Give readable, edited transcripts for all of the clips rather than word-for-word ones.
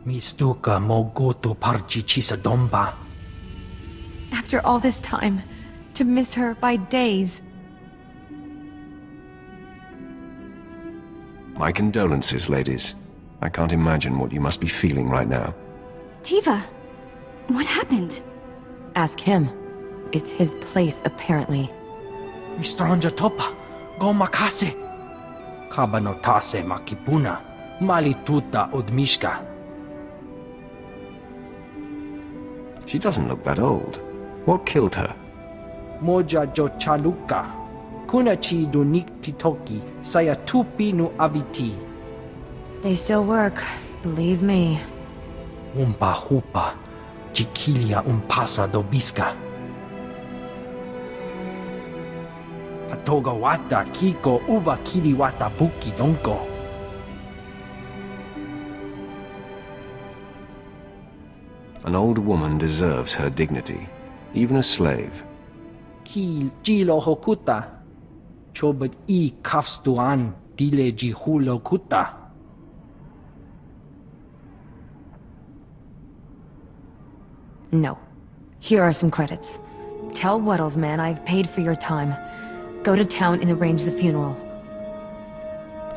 Mistuka mogoto parchi chisadomba. After all this time, to miss her by days. My condolences, ladies. I can't imagine what you must be feeling right now. Tiva, what happened? Ask him. It's his place, apparently. Mistranja topa, go makase. Kabanotase makipuna, malituta odmishka. She doesn't look that old. What killed her? Moja jo chaluka. Kunachi dunik titoki, saya tupi nu aviti. They still work, believe me. Umpa hupa, chiquilia umpasa dobiska. Patoga wata kiko uba kiri wata buki donko. An old woman deserves her dignity, even a slave. Ki jilo hokuta. Chobad I kafstuan dile jihulo kuta. No. Here are some credits. Tell Wuddles man I've paid for your time. Go to town and arrange the funeral.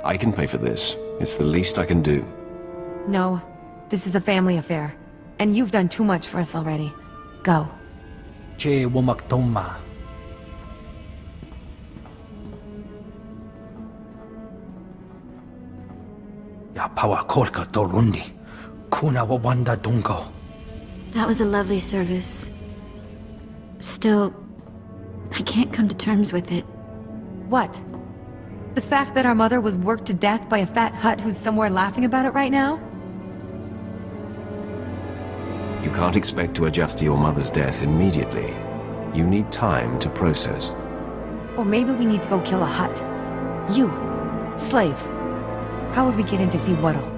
I can pay for this. It's the least I can do. No. This is a family affair. And you've done too much for us already. Go. Che womaktoma. Ya pawa kolka torundi. Kuna wawanda dungo. That was a lovely service. Still, I can't come to terms with it. What? The fact that our mother was worked to death by a fat Hutt who's somewhere laughing about it right now? You can't expect to adjust to your mother's death immediately. You need time to process. Or maybe we need to go kill a Hutt. You, slave. How would we get in to see Wuddle?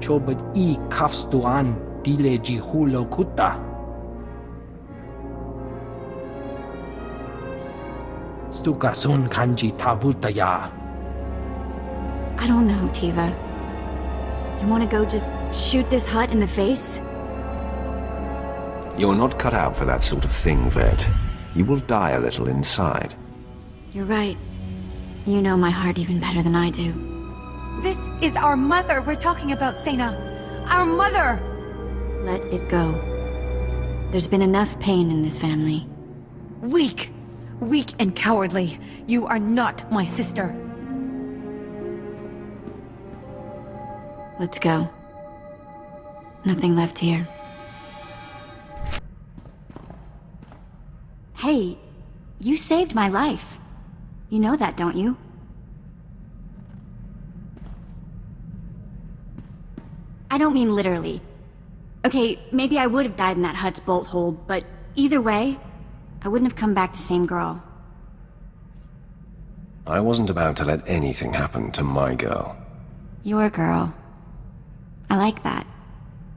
Chobad I kafstuan dile jihulo kuta. Stuka sun kanji tabutaya. I don't know, Tiva. You want to go just shoot this Hutt in the face? You're not cut out for that sort of thing, Vet. You will die a little inside. You're right. You know my heart even better than I do. This is our mother we're talking about, Sena. Our mother! Let it go. There's been enough pain in this family. Weak. Weak and cowardly. You are not my sister. Let's go. Nothing left here. Hey, you saved my life. You know that, don't you? I don't mean literally. Okay, maybe I would have died in that Hutt's bolt hole, but either way, I wouldn't have come back the same girl. I wasn't about to let anything happen to my girl. Your girl. I like that.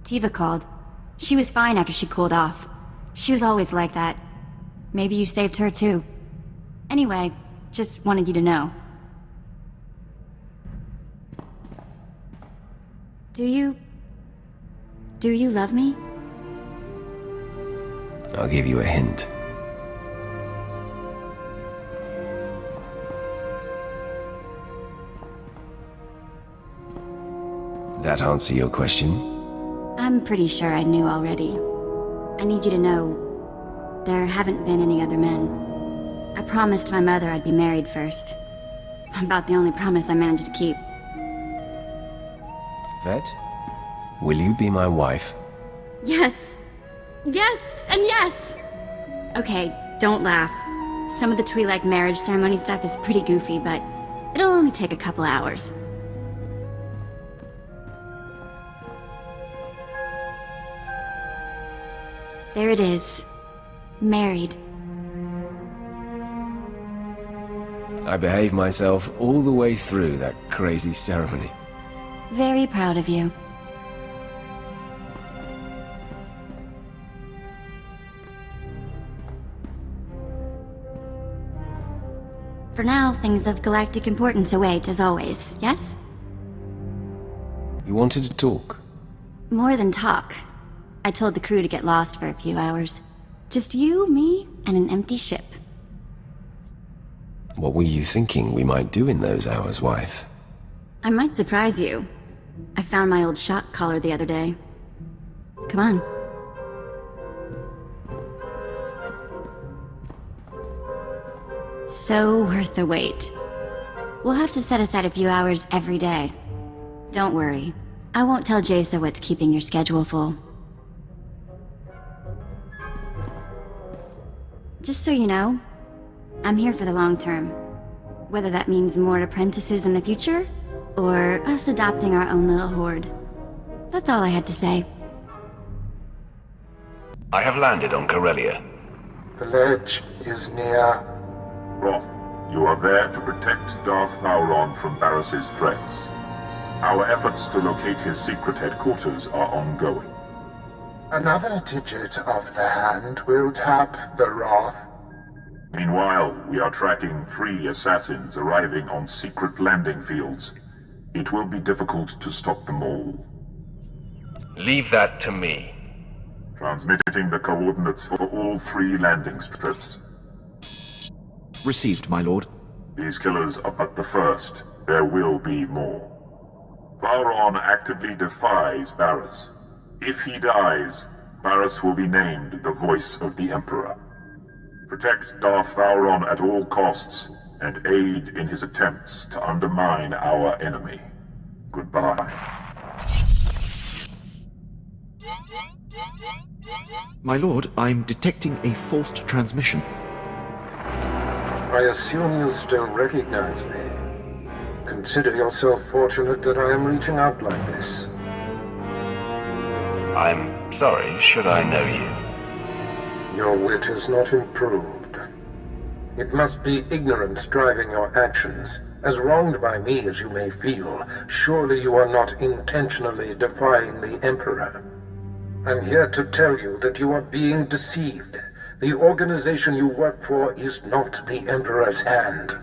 Tiva called. She was fine after she cooled off. She was always like that. Maybe you saved her too. Anyway, just wanted you to know. Do you love me? I'll give you a hint. That answer your question? I'm pretty sure I knew already. I need you to know, there haven't been any other men. I promised my mother I'd be married first. About the only promise I managed to keep. Vet, will you be my wife? Yes! Yes, and yes! Okay, don't laugh. Some of the Twi'lek marriage ceremony stuff is pretty goofy, but it'll only take a couple hours. There it is. Married. I behaved myself all the way through that crazy ceremony. Very proud of you. For now, things of galactic importance await, as always, yes? You wanted to talk? More than talk. I told the crew to get lost for a few hours. Just you, me, and an empty ship. What were you thinking we might do in those hours, wife? I might surprise you. I found my old shock collar the other day. Come on. So worth the wait. We'll have to set aside a few hours every day. Don't worry. I won't tell Jason what's keeping your schedule full. Just so you know, I'm here for the long term. Whether that means more apprentices in the future, or us adopting our own little horde. That's all I had to say. I have landed on Corellia. The ledge is near. Roth, you are there to protect Darth Vowron from Barris's threats. Our efforts to locate his secret headquarters are ongoing. Another digit of the hand will tap the Roth. Meanwhile, we are tracking 3 assassins arriving on secret landing fields. It will be difficult to stop them all. Leave that to me. Transmitting the coordinates for all 3 landing strips. Received, my lord. These killers are but the first. There will be more. Vowron actively defies Barris. If he dies, Barris will be named the Voice of the Emperor. Protect Darth Vowron at all costs, and aid in his attempts to undermine our enemy. Goodbye. My lord, I'm detecting a forced transmission. I assume you still recognize me. Consider yourself fortunate that I am reaching out like this. I'm sorry, should I know you? Your wit is not improved. It must be ignorance driving your actions. As wronged by me as you may feel, surely you are not intentionally defying the Emperor. I'm here to tell you that you are being deceived. The organization you work for is not the Emperor's hand.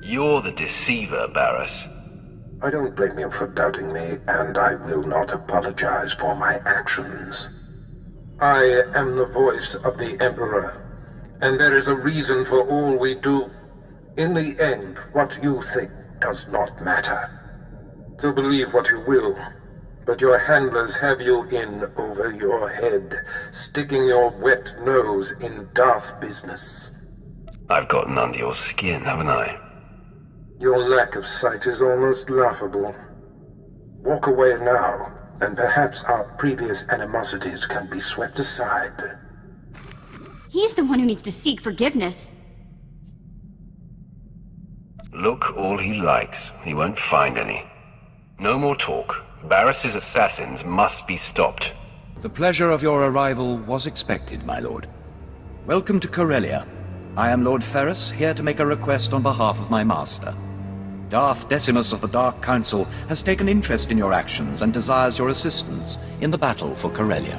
You're the deceiver, Barris. I don't blame you for doubting me, and I will not apologize for my actions. I am the voice of the Emperor, and there is a reason for all we do. In the end, what you think does not matter. So believe what you will, but your handlers have you in over your head, sticking your wet nose in Darth business. I've gotten under your skin, haven't I? Your lack of sight is almost laughable. Walk away now, and perhaps our previous animosities can be swept aside. He's the one who needs to seek forgiveness. Look all he likes. He won't find any. No more talk. Barris's assassins must be stopped. The pleasure of your arrival was expected, my lord. Welcome to Corellia. I am Lord Ferrus, here to make a request on behalf of my master. Darth Decimus of the Dark Council has taken interest in your actions and desires your assistance in the battle for Corellia.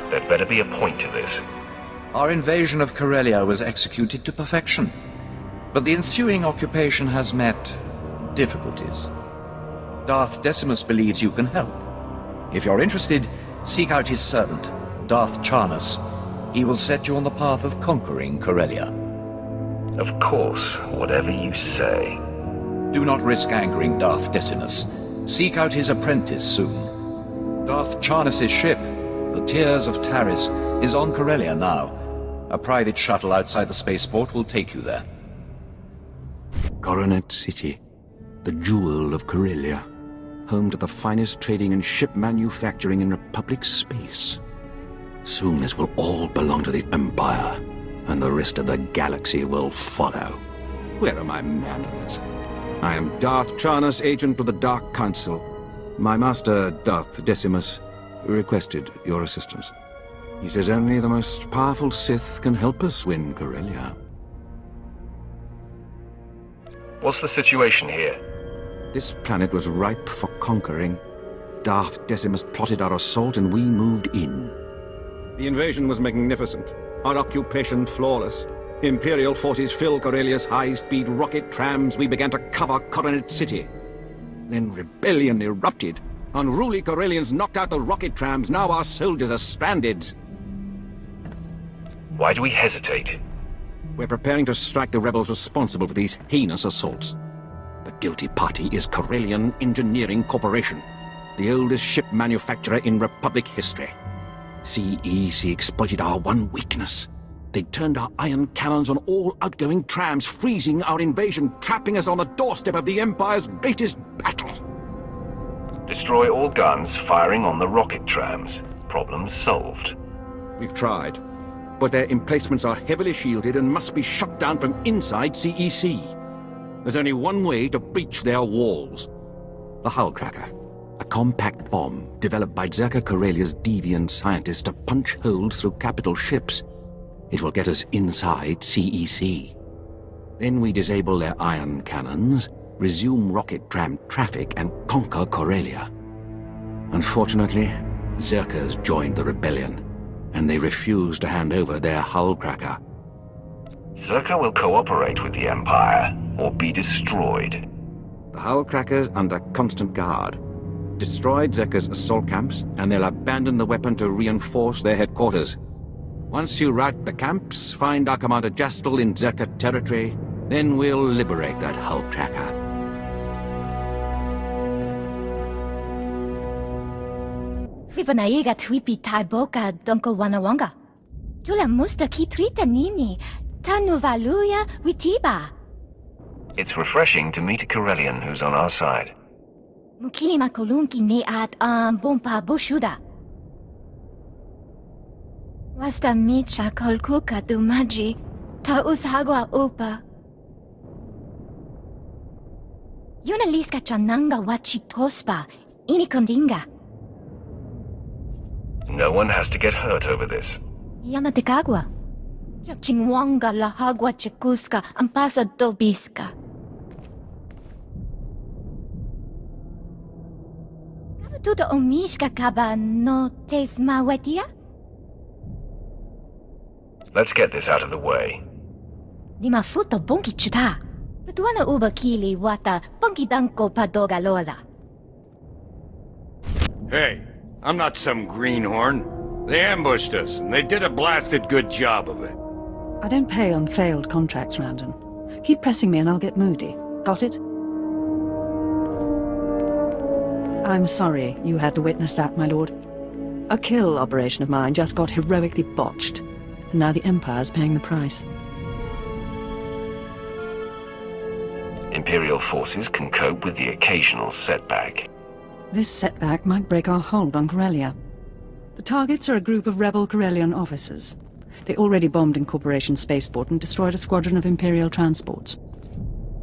There'd better be a point to this. Our invasion of Corellia was executed to perfection, but the ensuing occupation has met difficulties. Darth Decimus believes you can help. If you're interested, seek out his servant, Darth Charnus. He will set you on the path of conquering Corellia. Of course, whatever you say. Do not risk angering Darth Decimus. Seek out his apprentice soon. Darth Charnus' ship, the Tears of Taris, is on Corellia now. A private shuttle outside the spaceport will take you there. Coronet City, the jewel of Corellia, home to the finest trading and ship manufacturing in Republic space. Soon this will all belong to the Empire, and the rest of the galaxy will follow. Where are my manners? I am Darth Charnus, agent of the Dark Council. My master, Darth Decimus, requested your assistance. He says only the most powerful Sith can help us win Corellia. What's the situation here? This planet was ripe for conquering. Darth Decimus plotted our assault and we moved in. The invasion was magnificent. Our occupation flawless. Imperial forces filled Corellia's high-speed rocket trams. We began to cover Coronet City. Then rebellion erupted. Unruly Corellians knocked out the rocket trams. Now our soldiers are stranded. Why do we hesitate? We're preparing to strike the rebels responsible for these heinous assaults. The guilty party is Corellian Engineering Corporation, the oldest ship manufacturer in Republic history. CEC exploited our one weakness. They turned our ion cannons on all outgoing trams, freezing our invasion, trapping us on the doorstep of the Empire's greatest battle. Destroy all guns firing on the rocket trams. Problem solved. We've tried, but their emplacements are heavily shielded and must be shut down from inside CEC. There's only one way to breach their walls. The Hull Cracker, a compact bomb developed by Zerka Corellia's deviant scientists to punch holes through capital ships. It will get us inside CEC. Then we disable their ion cannons, resume rocket tram traffic, and conquer Corellia. Unfortunately, Zerkers joined the rebellion, and they refuse to hand over their Hull Cracker. Zerka will cooperate with the Empire, or be destroyed. The Hull Cracker's under constant guard. Destroyed Zerka's assault camps, and they'll abandon the weapon to reinforce their headquarters. Once you rout the camps, find our Commander Jastel in Zerka territory, then we'll liberate that Hull Cracker. Vivanaiga twipi taiboka donko wanawanga. Tula musta kitrita nini. Tanuvaluya witiba. It's refreshing to meet a Corellian who's on our side. Mukilima kolunki ne at bompa bushuda. Wasta micha kolkuka dumaji. Ta ushagwa upa. Yuna liska chananga wachitospa. Inikondinga. No one has to get hurt over this. Yana tekagwa. Chingwanga la hagwa chekuska ampasa dobiska. Tudo omishka kaba no tesma wetia? Let's get this out of the way. Dima futo bonki chuta. Petuana uba kili wata bonki danko padoga lola. Hey, I'm not some greenhorn. They ambushed us, and they did a blasted good job of it. I don't pay on failed contracts, Randon. Keep pressing me and I'll get moody. Got it? I'm sorry you had to witness that, my lord. A kill operation of mine just got heroically botched, and now the Empire's paying the price. Imperial forces can cope with the occasional setback. This setback might break our hold on Corellia. The targets are a group of rebel Corellian officers. They already bombed Incorporation Spaceport and destroyed a squadron of Imperial transports.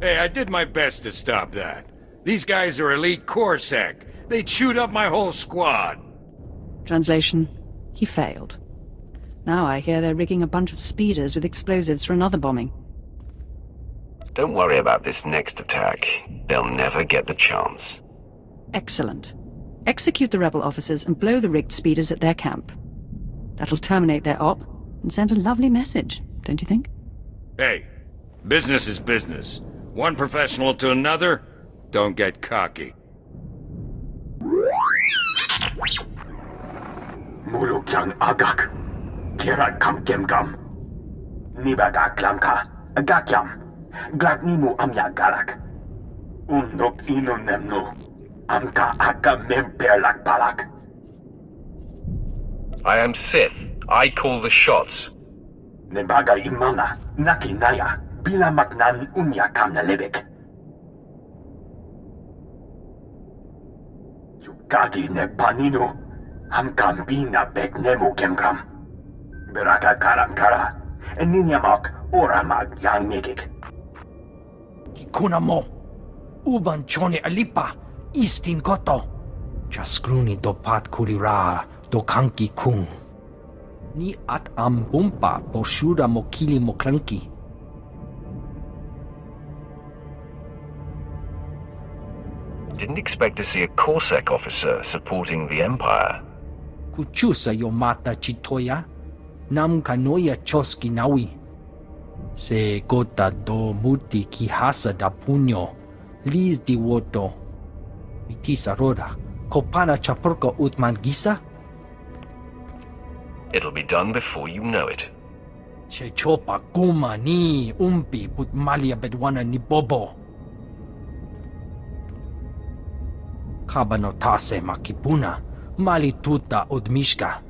Hey, I did my best to stop that. These guys are elite Corsac. They'd shoot up my whole squad. Translation, he failed. Now I hear they're rigging a bunch of speeders with explosives for another bombing. Don't worry about this next attack. They'll never get the chance. Excellent. Execute the rebel officers and blow the rigged speeders at their camp. That'll terminate their op and send a lovely message, don't you think? Hey, business is business. One professional to another, don't get cocky. Mulukyang agak. Kirat kam gemgam. Nibaga klamka. Agakyam. Glagnimu amya galak. Undok ino nemnu. Amka aka memperlak balak. I am Sith. I call the shots. Nebaga imana. Naki naya. Bila maknan unya kam na lebek. Yukagi ne panino. Amkam bina bek nemu kemkam. Beraka karam kara. Eninyamak oramag yang megik. Kikuna mo. Uban chone alipa. Istin koto. Chaskruni do pat kurira do kanki kung. Ni at ambumpa poshuda mokili moklanki. Didn't expect to see a Corsac officer supporting the Empire. Kuchusa yomata chitoya. Nam kanoya choski nawi. Se gota do muti kihasa da puño. Lis di woto. Mitisa roda. Kopana chapurko utman gisa? It'll be done before you know it. Che chopa kuma ni umpi put malia bedwana ni bobo. Kabano tase makipuna, mali tuta odmishka.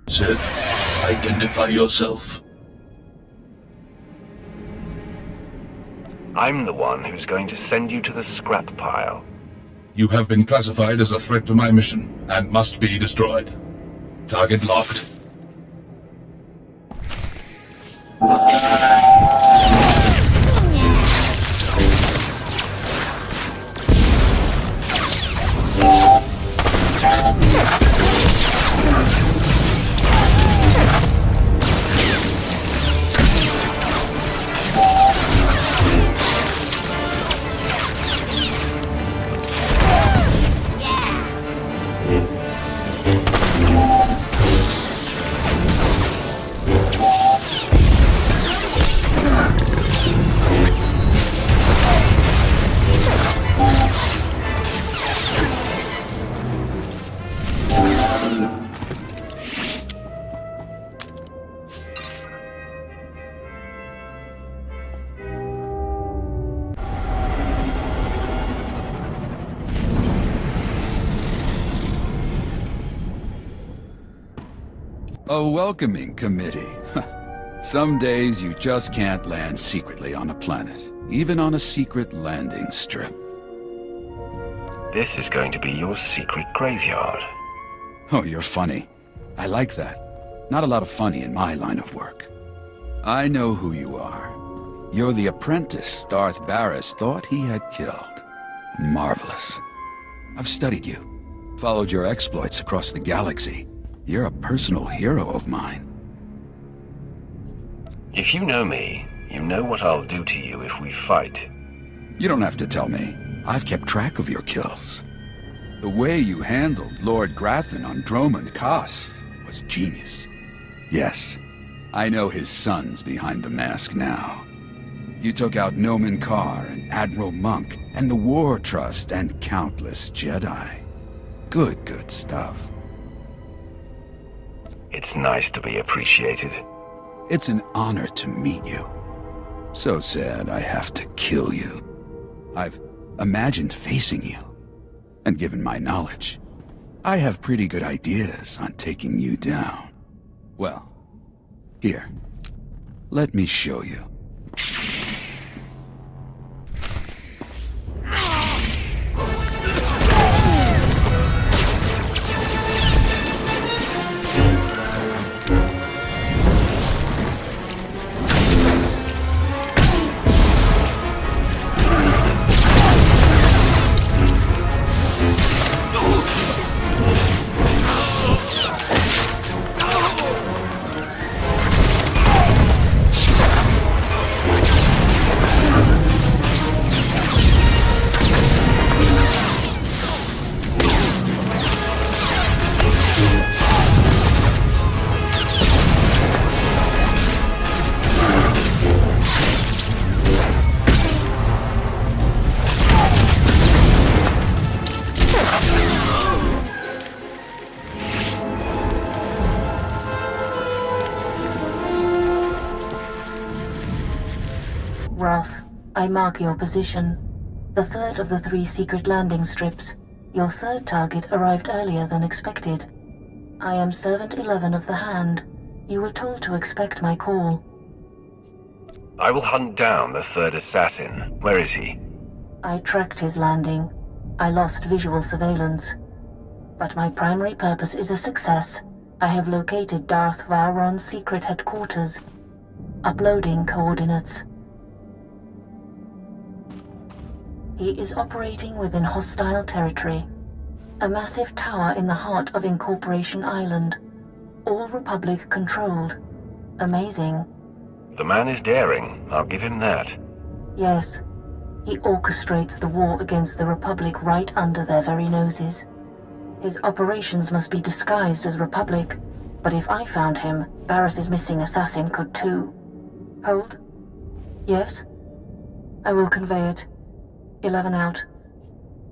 Sith, identify yourself. I'm the one who's going to send you to the scrap pile. You have been classified as a threat to my mission, and must be destroyed. Target locked. A welcoming committee. Some days you just can't land secretly on a planet, even on a secret landing strip. This is going to be your secret graveyard. Oh, you're funny. I like that. Not a lot of funny in my line of work. I know who you are. You're the apprentice Darth Barris thought he had killed. Marvelous. I've studied you, followed your exploits across the galaxy. You're a personal hero of mine. If you know me, you know what I'll do to you if we fight. You don't have to tell me. I've kept track of your kills. The way you handled Lord Grathan on Dromund Kaas was genius. Yes, I know his son's behind the mask now. You took out Nomen Karr and Admiral Monk and the War Trust and countless Jedi. Good stuff. It's nice to be appreciated. It's an honor to meet you. So sad I have to kill you. I've imagined facing you. And given my knowledge, I have pretty good ideas on taking you down. Well, here. Let me show you. Wrath, I mark your position. The third of the 3 secret landing strips. Your third target arrived earlier than expected. I am Servant 11 of the Hand. You were told to expect my call. I will hunt down the third assassin. Where is he? I tracked his landing. I lost visual surveillance. But my primary purpose is a success. I have located Darth Vowron's secret headquarters. Uploading coordinates. He is operating within hostile territory. A massive tower in the heart of Incorporation Island. All Republic controlled. Amazing. The man is daring. I'll give him that. Yes. He orchestrates the war against the Republic right under their very noses. His operations must be disguised as Republic, but if I found him, Barris's missing assassin could too. Hold. Yes? I will convey it. 11 out.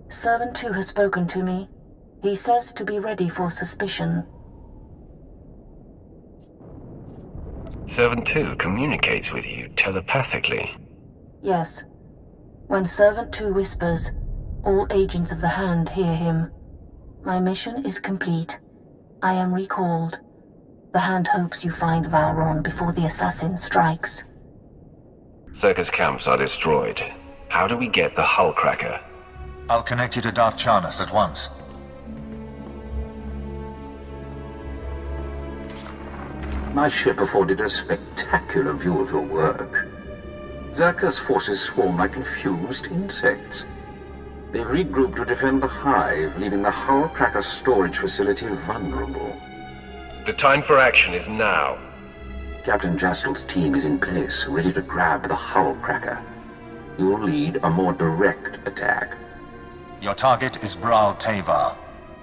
Servant 2 has spoken to me. He says to be ready for suspicion. Servant 2 communicates with you telepathically. Yes. When Servant 2 whispers, all agents of the Hand hear him. My mission is complete. I am recalled. The Hand hopes you find Vauron before the assassin strikes. Circus camps are destroyed. How do we get the hull cracker? I'll connect you to Darth Charnas at once. My ship afforded a spectacular view of your work. Zerka's forces swarm like confused insects. They've regrouped to defend the hive, leaving the hull cracker storage facility vulnerable. The time for action is now. Captain Jastel's team is in place, ready to grab the hull cracker. You'll lead a more direct attack. Your target is Bral Tavar.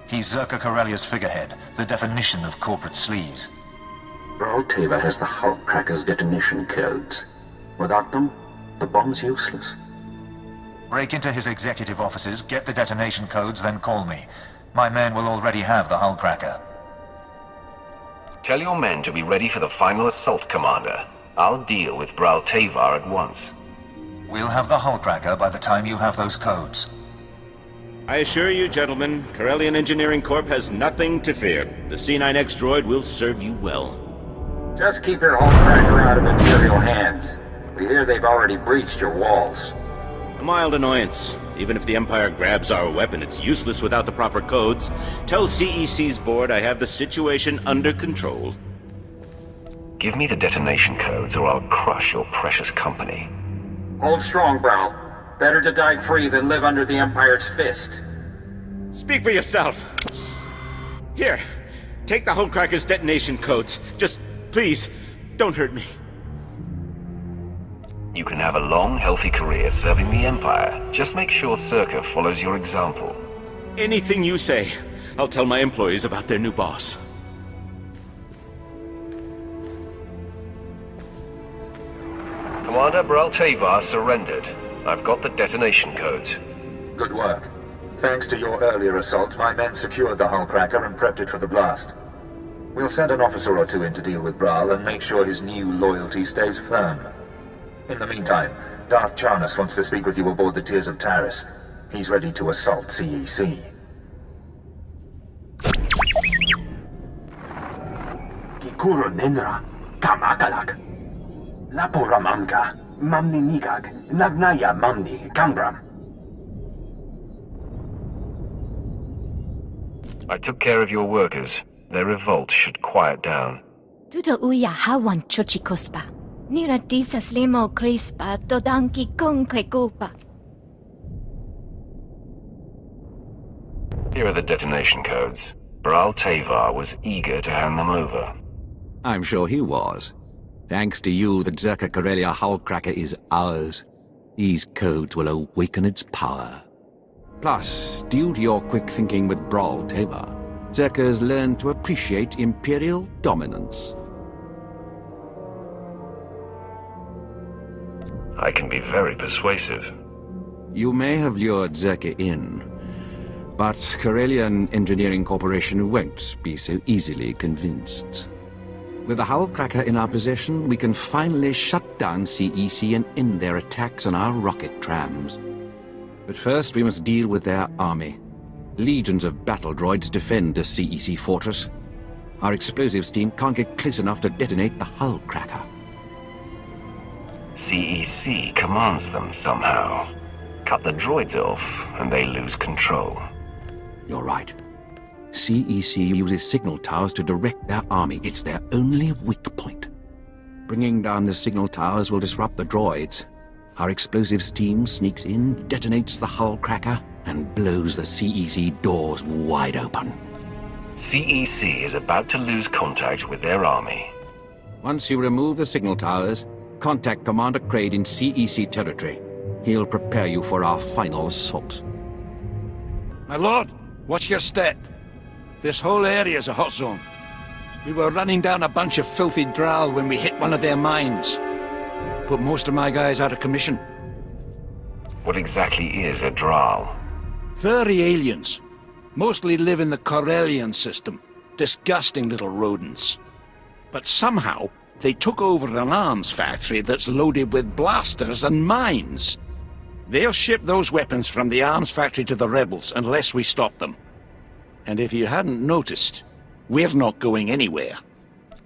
He's Zerka Corellia's figurehead, the definition of corporate sleaze. Bral Tavar has the hull cracker's detonation codes. Without them, the bomb's useless. Break into his executive offices, get the detonation codes, then call me. My men will already have the hull cracker. Tell your men to be ready for the final assault, Commander. I'll deal with Bral Tavar at once. We'll have the hull cracker by the time you have those codes. I assure you, gentlemen, Corellian Engineering Corp has nothing to fear. The C9X droid will serve you well. Just keep your hull cracker out of Imperial hands. We hear they've already breached your walls. A mild annoyance. Even if the Empire grabs our weapon, it's useless without the proper codes. Tell CEC's board I have the situation under control. Give me the detonation codes or I'll crush your precious company. Hold strong, Bral. Better to die free than live under the Empire's fist. Speak for yourself. Here, take the Hullcracker's detonation codes. Just, please, don't hurt me. You can have a long, healthy career serving the Empire. Just make sure Circa follows your example. Anything you say. I'll tell my employees about their new boss. Commander Bral Tavar surrendered. I've got the detonation codes. Good work. Thanks to your earlier assault, my men secured the hull cracker and prepped it for the blast. We'll send an officer or two in to deal with Bral and make sure his new loyalty stays firm. In the meantime, Darth Charnas wants to speak with you aboard the Tears of Taris. He's ready to assault CEC. Kikuro Nenra, Kamakalak. Lapora Mamka, Mamni Nigag, Nagnaya Mamni, Kambram. I took care of your workers. Their revolt should quiet down. Tuto uya hawan chochikospa. Nira disas limo crispa dodanki conque culpa. Here are the detonation codes. Bral Tavar was eager to hand them over. I'm sure he was. Thanks to you, the Zerka Corellia hull cracker is ours. These codes will awaken its power. Plus, due to your quick thinking with Bral Tavar, Zerka's learned to appreciate Imperial dominance. I can be very persuasive. You may have lured Zerka in, but Corellian Engineering Corporation won't be so easily convinced. With the hull cracker in our possession, we can finally shut down CEC and end their attacks on our rocket trams. But first we must deal with their army. Legions of battle droids defend the CEC fortress. Our explosives team can't get close enough to detonate the hull cracker. CEC commands them somehow. Cut the droids off, and they lose control. You're right. CEC uses signal towers to direct their army. It's their only weak point. Bringing down the signal towers will disrupt the droids. Our explosives team sneaks in, detonates the hull cracker, and blows the CEC doors wide open. CEC is about to lose contact with their army. Once you remove the signal towers, contact Commander Kraid in CEC territory. He'll prepare you for our final assault. My lord, what's your step? This whole area's a hot zone. We were running down a bunch of filthy Drow when we hit one of their mines. Put most of my guys out of commission. What exactly is a Drow? Furry aliens. Mostly live in the Corellian system. Disgusting little rodents. But somehow, they took over an arms factory that's loaded with blasters and mines. They'll ship those weapons from the arms factory to the rebels unless we stop them. And if you hadn't noticed, we're not going anywhere.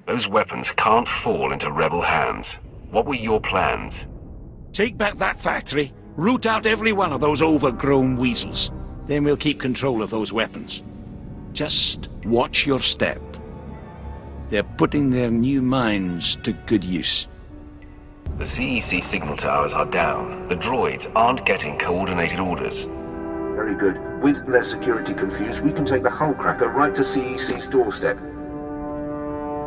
Those weapons can't fall into rebel hands. What were your plans? Take back that factory, root out every one of those overgrown weasels. Then we'll keep control of those weapons. Just watch your step. They're putting their new mines to good use. The CEC signal towers are down. The droids aren't getting coordinated orders. Very good. With their security confused, we can take the hull cracker right to CEC's doorstep.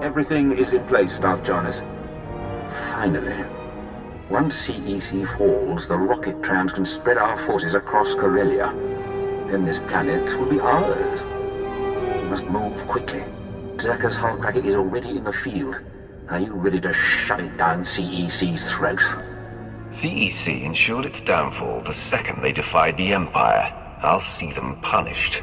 Everything is in place, Darth Jarnus. Finally. Once CEC falls, the rocket trams can spread our forces across Corellia. Then this planet will be ours. We must move quickly. Zerka's hull cracker is already in the field. Are you ready to shove it down CEC's throat? CEC ensured its downfall the second they defied the Empire. I'll see them punished.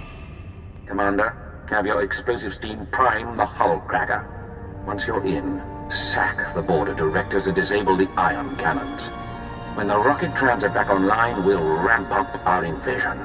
Commander, have your explosives team prime the hull cracker. Once you're in, sack the border directors and disable the ion cannons. When the rocket trams are back online, we'll ramp up our invasion.